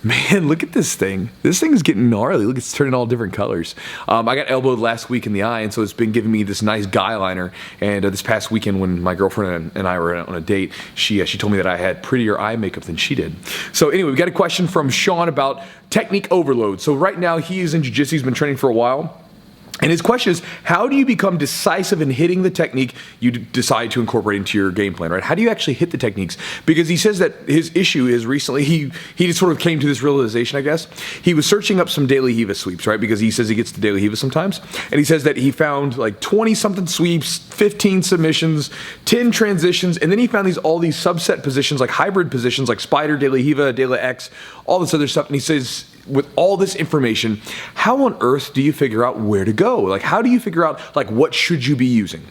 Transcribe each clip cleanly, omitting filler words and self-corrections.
Man, look at this thing. This thing is getting gnarly. Look, it's turning all different colors. I got elbowed last week in the eye, and so it's been giving me this nice guy liner. And this past weekend when my girlfriend and I were on a date, she told me that I had prettier eye makeup than she did. So anyway, we got a question from Sean about technique overload. So right now he is in jiu-jitsu. He's been training for a while. And his question is, how do you become decisive in hitting the technique you decide to incorporate into your game plan, right? How do you actually hit the techniques? Because he says that his issue is recently, he just sort of came to this realization, I guess. He was searching up some daily Riva sweeps, right? Because he says he gets the daily Riva sometimes. And he says that he found like 20-something sweeps, 15 submissions, 10 transitions, and then he found all these subset positions, like hybrid positions, like spider, daily Riva, daily X, all this other stuff. And he says, with all this information, how on earth do you figure out where to go? Like, how do you figure out, like, what should you be using?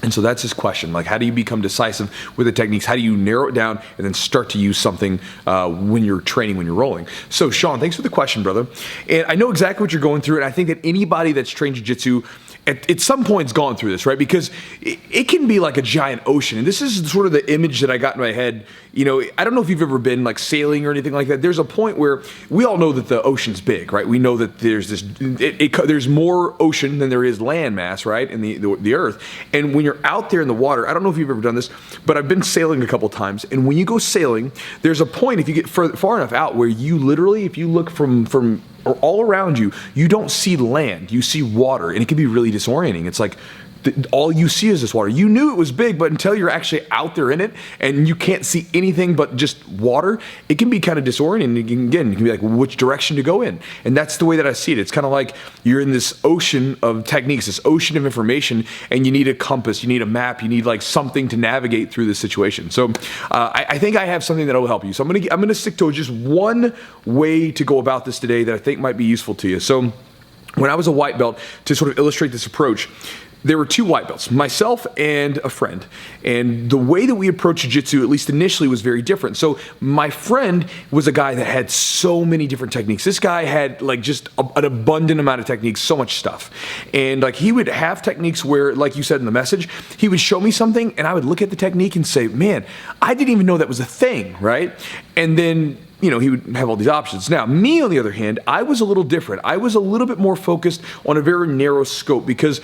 And so that's his question. Like, how do you become decisive with the techniques? How do you narrow it down and then start to use something when you're training, when you're rolling? So, Sean, thanks for the question, brother. And I know exactly what you're going through, and I think that anybody that's trained jiu-jitsu at some point has gone through this, right? Because it can be like a giant ocean. And this is sort of the image that I got in my head. You know, I don't know if you've ever been like sailing or anything like that. There's a point where we all know that the ocean's big, right? We know that there's there's more ocean than there is land mass, right? In the earth. And when you're out there in the water, I don't know if you've ever done this, but I've been sailing a couple times. And when you go sailing, there's a point, if you get far enough out, where you literally, if you look from or all around you, you don't see land, you see water, and it can be really disorienting. It's like all you see is this water. You knew it was big, but until you're actually out there in it and you can't see anything but just water, it can be kind of disorienting. Again, you can be like, which direction to go in? And that's the way that I see it. It's kind of like you're in this ocean of techniques, this ocean of information, and you need a compass, you need a map, you need like something to navigate through this situation. So I think I have something that will help you. So I'm gonna stick to just one way to go about this today that I think might be useful to you. So when I was a white belt, to sort of illustrate this approach, there were two white belts, myself and a friend. And the way that we approached jiu-jitsu, at least initially, was very different. So my friend was a guy that had so many different techniques. This guy had like just an abundant amount of techniques, so much stuff. And like he would have techniques where, like you said in the message, he would show me something and I would look at the technique and say, man, I didn't even know that was a thing, right? And then he would have all these options. Now, me, on the other hand, I was a little different. I was a little bit more focused on a very narrow scope because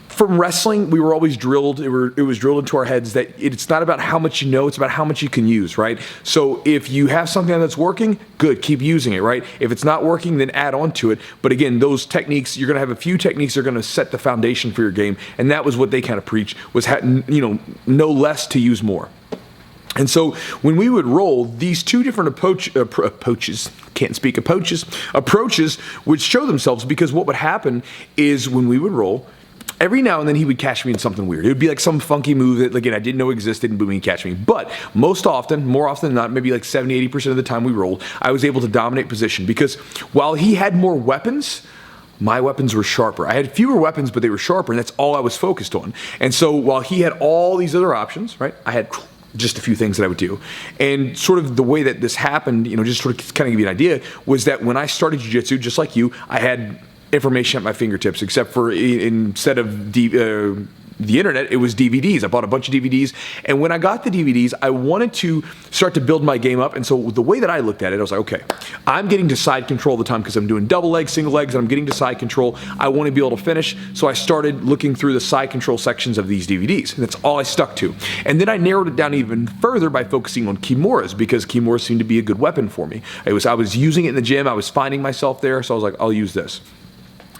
from wrestling, we were always drilled, it was drilled into our heads that it's not about how much you know, it's about how much you can use, right? So if you have something that's working, good, keep using it, right? If it's not working, then add on to it. But again, those techniques, you're gonna have a few techniques that are gonna set the foundation for your game, and that was what they kind of preached, was no less to use more. And so when we would roll, these two different approaches would show themselves, because what would happen is when we would roll, every now and then he would catch me in something weird. It would be like some funky move that, again, I didn't know existed, and boom, he'd catch me. But more often than not, maybe like 70, 80% of the time we rolled, I was able to dominate position, because while he had more weapons, my weapons were sharper. I had fewer weapons, but they were sharper, and that's all I was focused on. And so while he had all these other options, right, I had just a few things that I would do. And sort of the way that this happened, just sort of kind of give you an idea, was that when I started jiu-jitsu, just like you, I had information at my fingertips, except for instead of the internet, it was DVDs. I bought a bunch of DVDs, and when I got the DVDs, I wanted to start to build my game up. And so the way that I looked at it, I was like, okay, I'm getting to side control all the time because I'm doing double legs, single legs, and I'm getting to side control. I want to be able to finish, so I started looking through the side control sections of these DVDs, and that's all I stuck to. And then I narrowed it down even further by focusing on kimuras, because kimuras seemed to be a good weapon for me. I was using it in the gym, I was finding myself there, so I was like, I'll use this.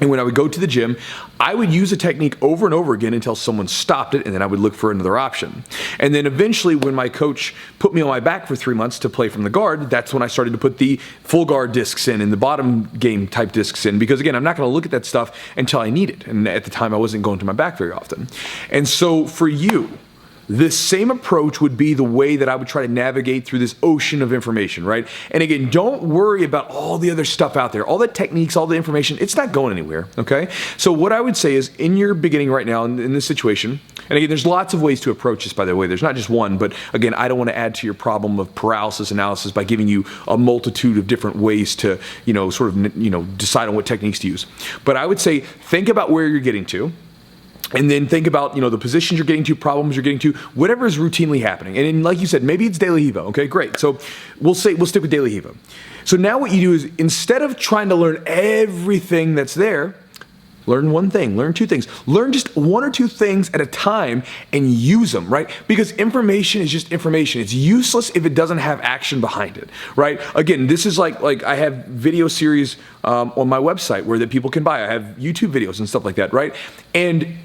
And when I would go to the gym, I would use a technique over and over again until someone stopped it, and then I would look for another option. And then eventually, when my coach put me on my back for 3 months to play from the guard, that's when I started to put the full guard discs in and the bottom game type discs in, because again, I'm not going to look at that stuff until I need it. And at the time, I wasn't going to my back very often. And so for you, this same approach would be the way that I would try to navigate through this ocean of information, right? And again, don't worry about all the other stuff out there, all the techniques, all the information. It's not going anywhere, okay? So what I would say is, in your beginning right now, in this situation, and again, there's lots of ways to approach this, by the way. There's not just one, but again, I don't want to add to your problem of paralysis analysis by giving you a multitude of different ways to, decide on what techniques to use. But I would say, think about where you're getting to. And then think about, the positions you're getting to, problems you're getting to, whatever is routinely happening. And then, like you said, maybe it's daily Riva. Okay, great. So we'll stick with daily Riva. So now what you do is, instead of trying to learn everything that's there, learn one thing, learn two things. Learn just one or two things at a time and use them, right? Because information is just information. It's useless if it doesn't have action behind it, right? Again, this is like I have video series on my website that people can buy. I have YouTube videos and stuff like that, right? And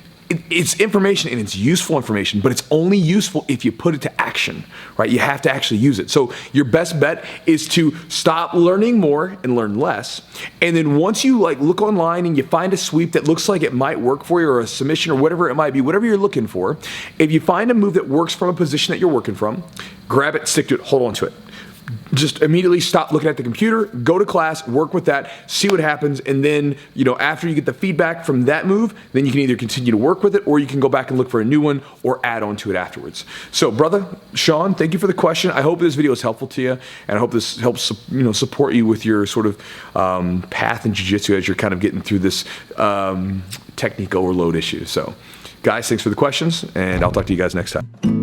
it's information, and it's useful information, but it's only useful if you put it to action, right? You have to actually use it. So your best bet is to stop learning more and learn less. And then once you look online and you find a sweep that looks like it might work for you, or a submission, or whatever it might be, whatever you're looking for, if you find a move that works from a position that you're working from, grab it, stick to it, hold on to it. Just immediately stop looking at the computer, go to class, work with that, see what happens, and then, after you get the feedback from that move, then you can either continue to work with it, or you can go back and look for a new one or add on to it afterwards. So, brother Sean, thank you for the question. I hope this video is helpful to you, and I hope this helps, support you with your sort of path in jiu-jitsu as you're kind of getting through this technique overload issue. So, guys, thanks for the questions, and I'll talk to you guys next time.